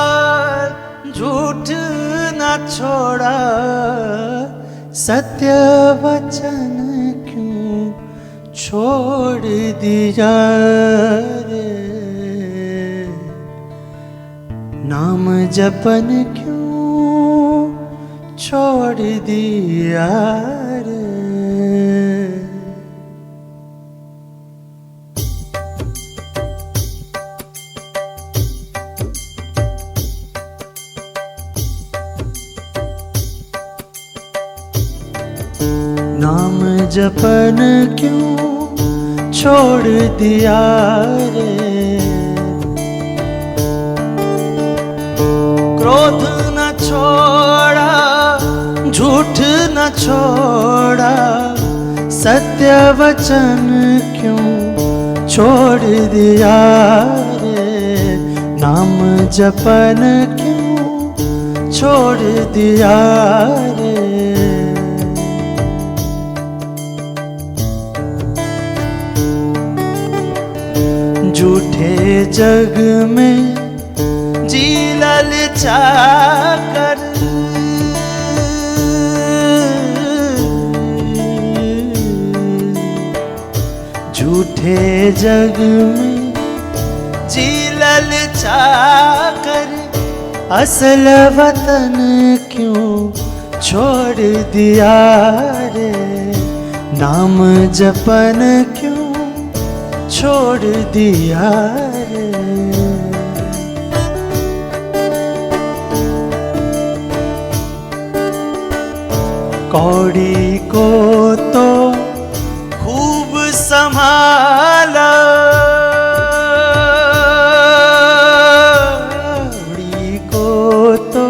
झूठ न छोड़ा, सत्य वचन क्यों छोड़ दिया रे, नाम जपन क्यों छोड़ दिया रे। नाम जपन क्यों छोड़ दिया रे, क्रोध न छोड़ा, झूठ न छोड़ा, सत्य वचन क्यों छोड़ दिया रे, नाम जपन क्यों छोड़ दिया रे, झूठे जग में जी ललचा कर, झूठे जग में जी ललचा कर, असल वतन क्यों छोड़ दिया रे, नाम जपन क्यों छोड़ दिया रे। कौड़ी को तो खूब संभाला, कौड़ी को तो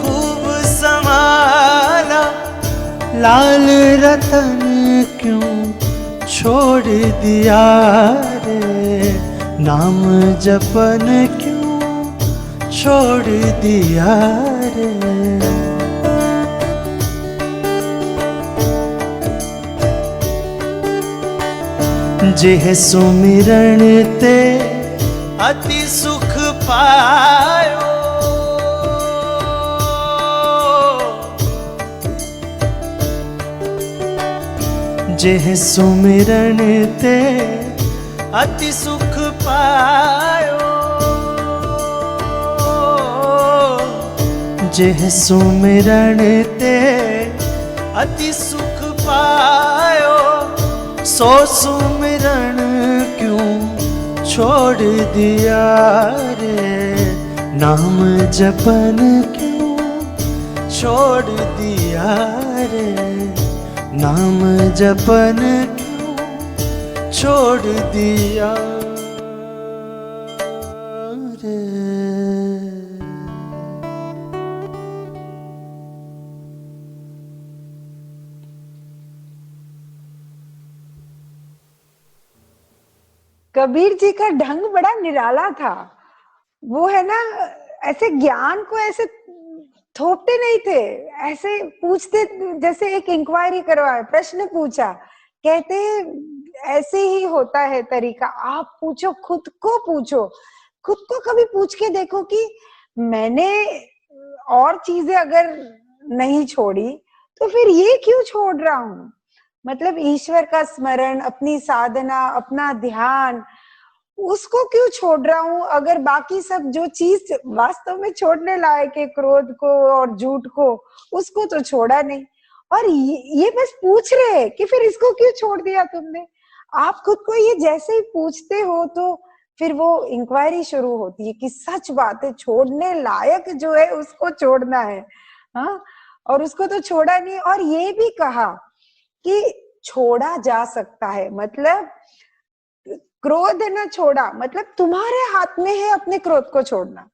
खूब संभाला, लाल रतन क्यों छोड़ दिया रे, नाम जपन क्यों छोड़ दिया रे। जेह सुमिरन ते अति सुख पायो, जेह सुमिरन ते अति सुख पायो, जेह सुमिरन ते अति सुख पायो, सो सुमिरन क्यों छोड़ दिया रे। नाम जपन क्यों छोड़ दिया रे, नाम जपन क्यों छोड़ दिया रे। कबीर जी का ढंग बड़ा निराला था। वो है ना, ऐसे ज्ञान को ऐसे थोपते नहीं थे, ऐसे पूछते, जैसे एक इंक्वायरी करवाए, प्रश्न पूछा, कहते ऐसे ही होता है तरीका। आप पूछो, खुद को पूछो, खुद को कभी पूछ के देखो कि मैंने और चीजें अगर नहीं छोड़ी तो फिर ये क्यों छोड़ रहा हूं। मतलब ईश्वर का स्मरण, अपनी साधना, अपना ध्यान, उसको क्यों छोड़ रहा हूं, अगर बाकी सब जो चीज वास्तव में छोड़ने लायक है, क्रोध को और झूठ को, उसको तो छोड़ा नहीं। और ये बस पूछ रहे हैं कि फिर इसको क्यों छोड़ दिया तुमने। आप खुद को ये जैसे ही पूछते हो तो फिर वो इंक्वायरी शुरू होती है कि सच बात है, छोड़ने लायक जो है उसको छोड़ना है। हाँ, और उसको तो छोड़ा नहीं। और ये भी कहा कि छोड़ा जा सकता है, मतलब क्रोध न छोड़ा, मतलब तुम्हारे हाथ में है अपने क्रोध को छोड़ना,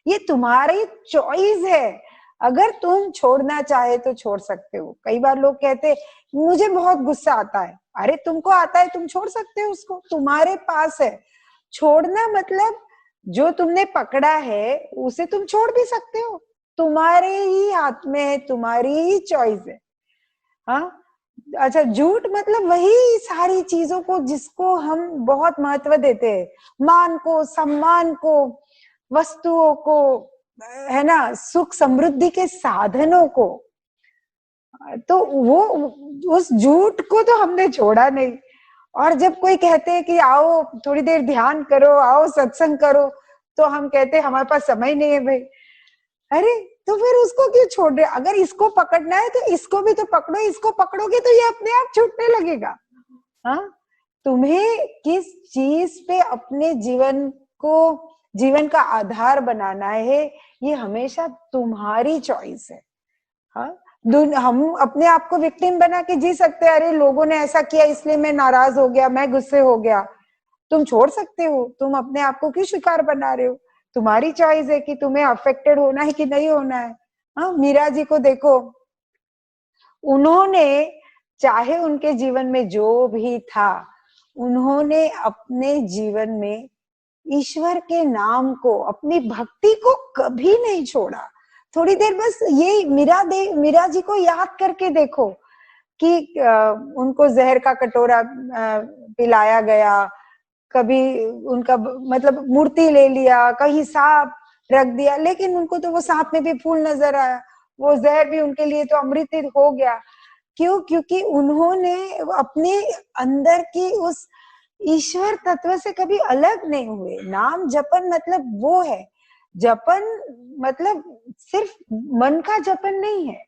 ये तुम्हारी चॉइस है। अगर तुम छोड़ना चाहे तो छोड़ सकते हो। कई बार लोग कहते मुझे बहुत गुस्सा आता है, अरे तुमको आता है, तुम छोड़ सकते हो उसको, तुम्हारे पास है। छोड़ना मतलब जो तुमने पकड़ा है उसे तुम छोड़ भी सकते हो, तुम्हारे ही हाथ में है, तुम्हारी ही चॉइस है। हाँ, अच्छा, झूठ मतलब वही सारी चीजों को जिसको हम बहुत महत्व देते हैं, मान को, सम्मान को, वस्तुओं को, है ना, सुख समृद्धि के साधनों को, तो वो उस झूठ को तो हमने छोड़ा नहीं। और जब कोई कहते हैं कि आओ थोड़ी देर ध्यान करो, आओ सत्संग करो, तो हम कहते हैं हमारे पास समय नहीं है भाई। अरे तो फिर उसको क्यों छोड़ रहे। अगर इसको पकड़ना है तो इसको भी तो पकड़ो, इसको पकड़ोगे तो ये अपने आप छूटने लगेगा। हाँ, तुम्हें किस चीज पे अपने जीवन को, जीवन का आधार बनाना है, ये हमेशा तुम्हारी चॉइस है। हाँ, हम अपने आप को विक्टिम बना के जी सकते हैं, अरे लोगों ने ऐसा किया इसलिए मैं नाराज हो गया, मैं गुस्से हो गया। तुम छोड़ सकते हो, तुम अपने आप को क्यों शिकार बना रहे हो। तुम्हारी चॉइस है कि तुम्हें अफेक्टेड होना है कि नहीं होना है। हाँ, मीरा जी को देखो, उन्होंने चाहे उनके जीवन में जो भी था, उन्होंने अपने जीवन में ईश्वर के नाम को, अपनी भक्ति को कभी नहीं छोड़ा। थोड़ी देर बस ये मीरा जी को याद करके देखो कि उनको जहर का कटोरा पिलाया गया, कभी उनका मतलब मूर्ति ले लिया, कहीं सांप रख दिया, लेकिन उनको तो वो सांप में भी फूल नजर आया, वो जहर भी उनके लिए तो अमृत हो गया। क्यों? क्योंकि उन्होंने अपने अंदर की उस ईश्वर तत्व से कभी अलग नहीं हुए। नाम जपन मतलब वो है, जपन मतलब सिर्फ मन का जपन नहीं है,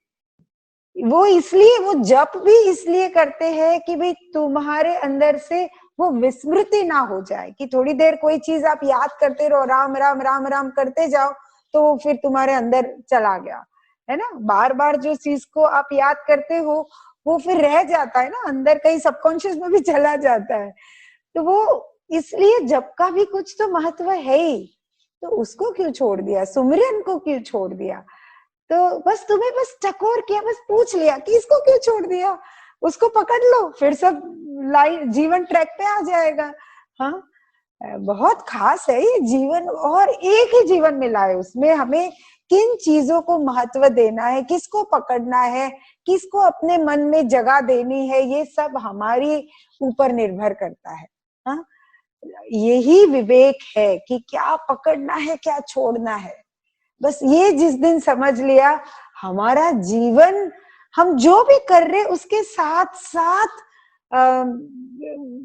वो इसलिए, वो जप भी इसलिए करते हैं कि भाई तुम्हारे अंदर से वो विस्मृति ना हो जाए, कि थोड़ी देर कोई चीज आप याद करते रहो, राम राम राम राम करते जाओ, तो वो फिर तुम्हारे अंदर चला गया, है ना। बार बार जो चीज को आप याद करते हो वो फिर रह जाता है ना अंदर, कहीं सबकॉन्शियस में भी चला जाता है। तो वो इसलिए जप का भी कुछ तो महत्व है ही, तो उसको क्यों छोड़ दिया, सुमिरन को क्यों छोड़ दिया। तो बस तुम्हें बस टकोर किया, बस पूछ लिया कि इसको क्यों छोड़ दिया, उसको पकड़ लो, फिर सब लाइन जीवन ट्रैक पे आ जाएगा। हाँ, बहुत खास है ये जीवन, और एक ही जीवन मिला है, उसमें हमें किन चीजों को महत्व देना है, किसको पकड़ना है, किसको अपने मन में जगह देनी है, ये सब हमारी ऊपर निर्भर करता है। हाँ, यही विवेक है कि क्या पकड़ना है, क्या छोड़ना है। बस ये जिस दिन समझ लिया, हमारा जीवन हम जो भी कर रहे उसके साथ साथ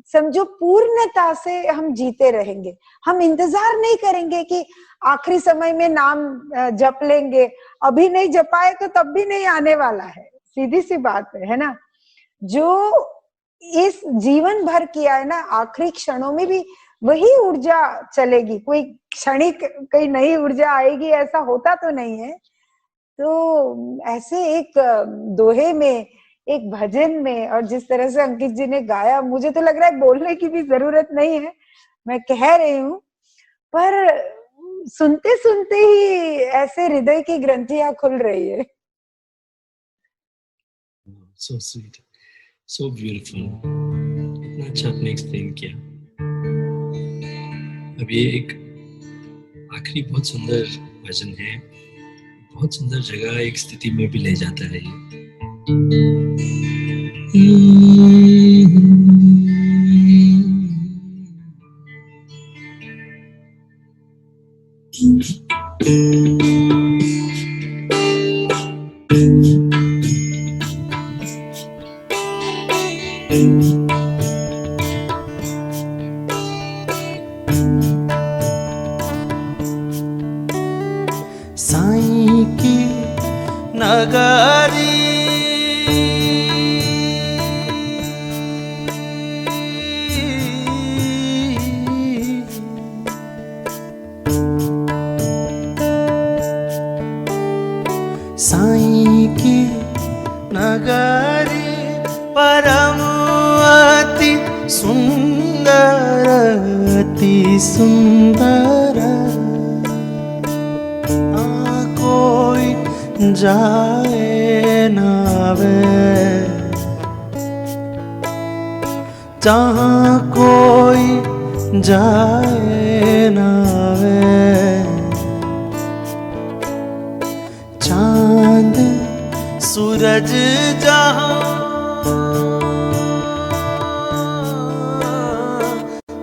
समझो पूर्णता से हम जीते रहेंगे। हम इंतजार नहीं करेंगे कि आखिरी समय में नाम जप लेंगे, अभी नहीं जपाए तो तब भी नहीं आने वाला है, सीधी सी बात है ना। जो इस जीवन भर किया है ना, आखिरी क्षणों में भी वही ऊर्जा चलेगी, कोई क्षणिक कोई नई ऊर्जा आएगी ऐसा होता तो नहीं है। तो ऐसे एक दोहे में, एक भजन में, और जिस तरह से अंकित जी ने गाया, मुझे तो लग रहा है बोलने की भी जरूरत नहीं है, मैं कह रही हूँ, पर सुनते सुनते ही ऐसे हृदय की ग्रंथियां खुल रही है। So sweet, so beautiful. इतना अच्छा आपने एक्सप्लेन किया। अब ये एक आखिरी बहुत सुंदर भजन है, बहुत सुंदर जगह, एक स्थिति में भी ले जाता है साईं की नगरी साईं की नगरी परम अति सुंदर, अति सुंदर, कोई जाए ना वे, जहाँ कोई जाए ना वे, चांद सूरज जहाँ,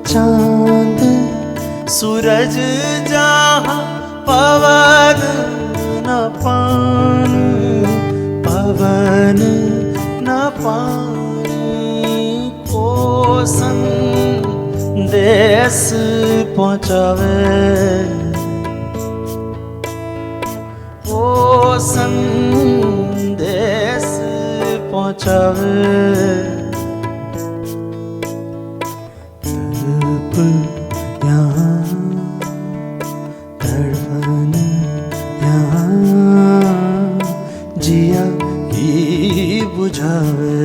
चांद सूरज जहाँ, पवन न पानी, पवन न पानी, को संदेश पहुँचावे, को संदेश पहुँचावे। तड़प यहाँ, तड़पन यहाँ, जिया की बुझावे,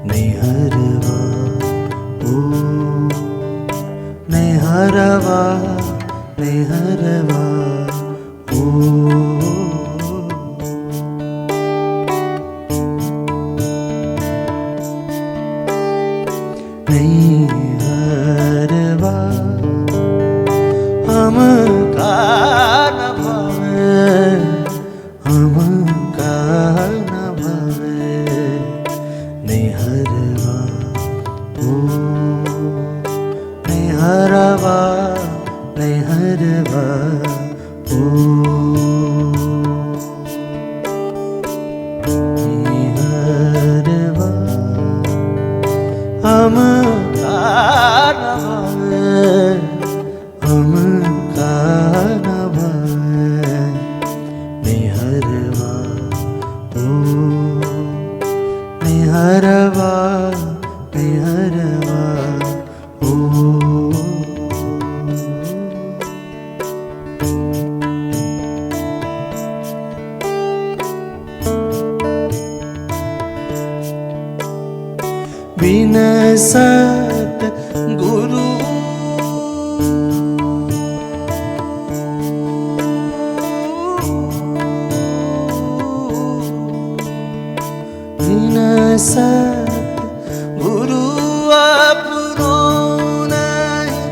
नैहरवा ओ नैहरवा, नैहरवा ओ नैहरवा हमका न भावे, हमका न भावे, नैहरवा ओ नैहरवा, नैहरवा ओ नैहरवा हमका न भावे, हमका न भावे, नैहरवा ओ नैहरवा, नैहरवा ओ बिन सत गुरु बिन सत गुरु अपनो नहीं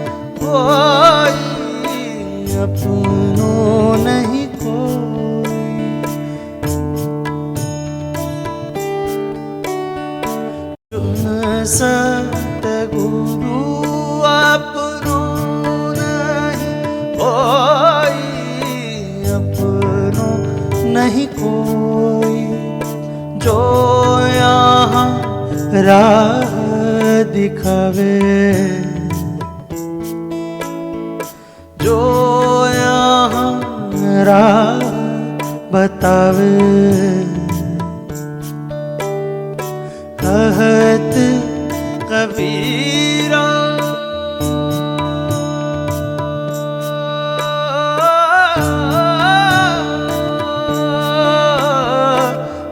सतगुरु अपनो नहीं कोई, अपनो नहीं कोई, जो यहाँ राह दिखावे, जो यहाँ राह बतावे। कहत कबीरा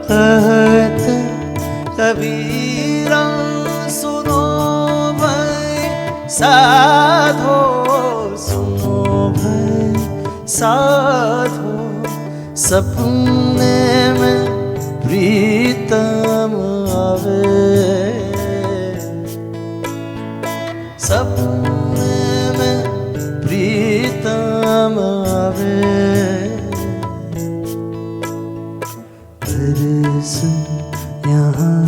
कहत कबीरा सुनो भाई साधो, सुनो भाई साधो, सपने में प्रीतम आवे, सपने में प्रीतम आवे। बरस यहाँ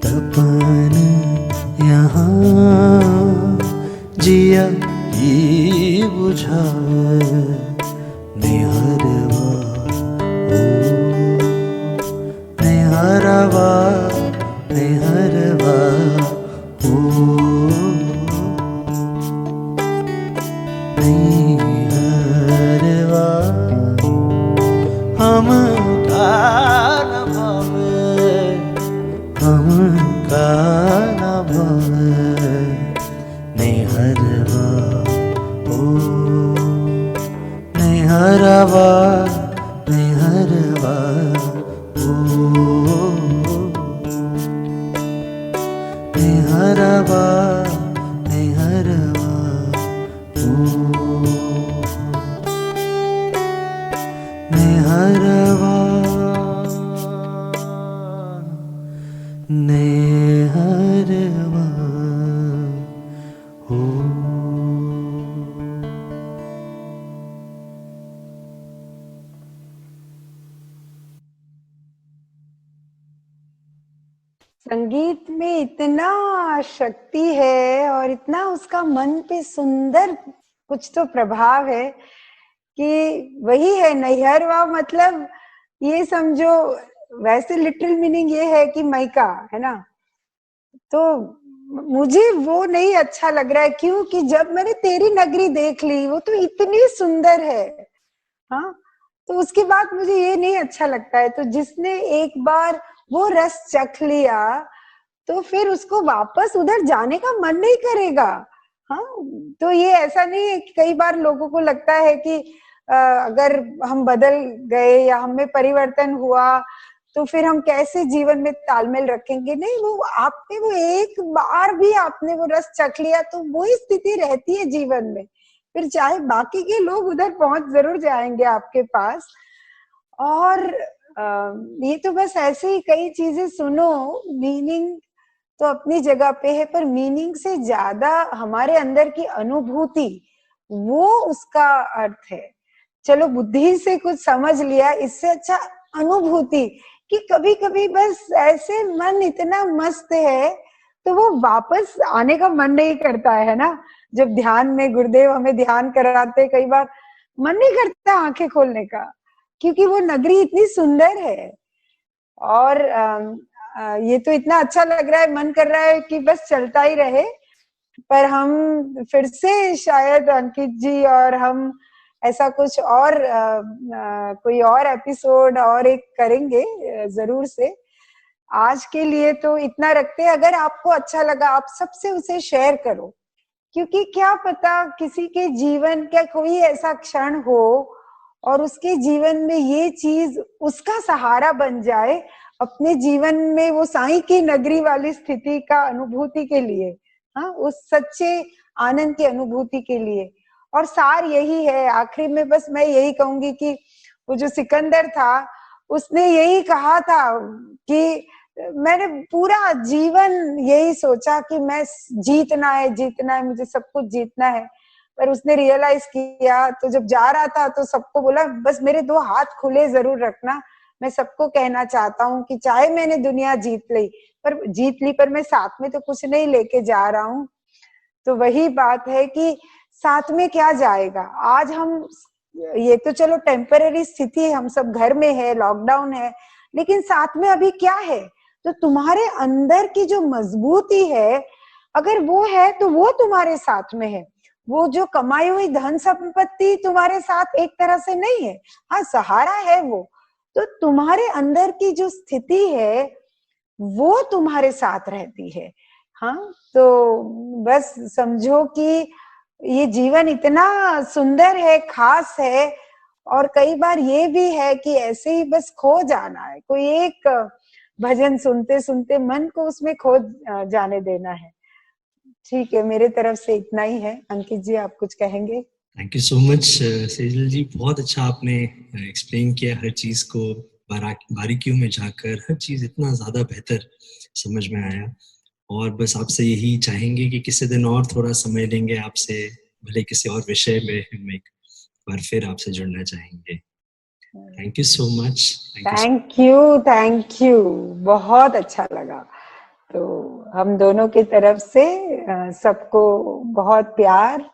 तपन यहाँ, जिया ही बुझावे, निहरवा निहरवा निहरवा ओ निहरवा, हम का न भावे, हम का न भावे, निहरवा ओ निहरवा निहरवा ओ निहरवा निहरवा ओ निहरवा निहरवा ओ। संगीत में इतना शक्ति है और इतना उसका मन पे सुंदर कुछ तो प्रभाव है कि वही है नैहरवा, मतलब ये समझो, वैसे लिटरल मीनिंग ये है कि मायका है ना। तो मुझे वो नहीं अच्छा लग रहा है, क्योंकि जब मैंने तेरी नगरी देख ली, वो तो इतनी सुंदर है, हाँ, तो उसके बाद मुझे ये नहीं अच्छा लगता है। तो जिसने एक बार वो रस चख लिया तो फिर उसको वापस उधर जाने का मन नहीं करेगा। हाँ, तो ये ऐसा नहीं है कि कई बार लोगों को लगता है कि अगर हम बदल गए या हमें परिवर्तन हुआ तो फिर हम कैसे जीवन में तालमेल रखेंगे। नहीं, वो आपने वो एक बार भी आपने वो रस चख लिया तो वही स्थिति रहती है जीवन में, फिर चाहे बाकी के लोग उधर पहुंच जरूर जाएंगे आपके पास। और ये तो बस ऐसे ही कई चीजें सुनो, मीनिंग तो अपनी जगह पे है, पर मीनिंग से ज्यादा हमारे अंदर की अनुभूति, वो उसका अर्थ है। चलो बुद्धि से कुछ समझ लिया, इससे अच्छा अनुभूति, कि कभी कभी बस ऐसे मन इतना मस्त है तो वो वापस आने का मन नहीं करता है ना। जब ध्यान में गुरुदेव हमें ध्यान कराते, कई बार मन नहीं करता आंखें खोलने का, क्योंकि वो नगरी इतनी सुंदर है। और ये तो इतना अच्छा लग रहा है, मन कर रहा है कि बस चलता ही रहे। पर हम फिर से शायद अंकित जी और हम ऐसा कुछ और कोई और एपिसोड और एक करेंगे जरूर से। आज के लिए तो इतना रखते हैं। अगर आपको अच्छा लगा आप सबसे उसे शेयर करो, क्योंकि क्या पता किसी के जीवन का कोई ऐसा क्षण हो और उसके जीवन में ये चीज उसका सहारा बन जाए अपने जीवन में, वो साईं की नगरी वाली स्थिति का अनुभूति के लिए, हाँ, उस सच्चे आनंद की अनुभूति के लिए। और सार यही है। आखिरी में बस मैं यही कहूंगी कि वो जो सिकंदर था उसने यही कहा था कि मैंने पूरा जीवन यही सोचा कि मैं जीतना है, मुझे सब कुछ जीतना है। पर उसने रियलाइज किया, तो जब जा रहा था तो सबको बोला बस मेरे 2 हाथ खुले जरूर रखना, मैं सबको कहना चाहता हूँ कि चाहे मैंने दुनिया जीत ली पर मैं साथ में तो कुछ नहीं लेके जा रहा हूँ। तो वही बात है कि साथ में क्या जाएगा। आज हम, ये तो चलो टेम्पररी स्थिति है, हम सब घर में है, लॉकडाउन है, लेकिन साथ में अभी क्या है? तो तुम्हारे अंदर की जो मजबूती है, अगर वो है तो वो तुम्हारे साथ में है। वो जो कमाई हुई धन संपत्ति तुम्हारे साथ एक तरह से नहीं है, हाँ सहारा है वो। तो तुम्हारे अंदर की जो स्थिति है वो तुम्हारे साथ रहती है। हाँ, तो बस समझो कि ये जीवन इतना सुंदर है, खास है, और कई बार ये भी है कि ऐसे ही बस खो जाना है। कोई एक भजन सुनते सुनते मन को उसमें खो जाने देना है। ठीक है, मेरे तरफ से इतना ही है। अंकित जी, आप कुछ कहेंगे? Thank you so much Sejal ji, बहुत अच्छा आपने एक्सप्लेन किया हर चीज को, बारीकियों में जाकर हर चीज इतना ज्यादा बेहतर समझ में आया। और बस आपसे यही चाहेंगे कि किसी दिन और थोड़ा समय लेंगे आपसे, भले किसी और विषय में हम एक बार फिर आपसे जुड़ना चाहेंगे। Thank you so much. Thank you, बहुत अच्छा लगा। तो हम दोनों की तरफ से सबको बहुत प्यार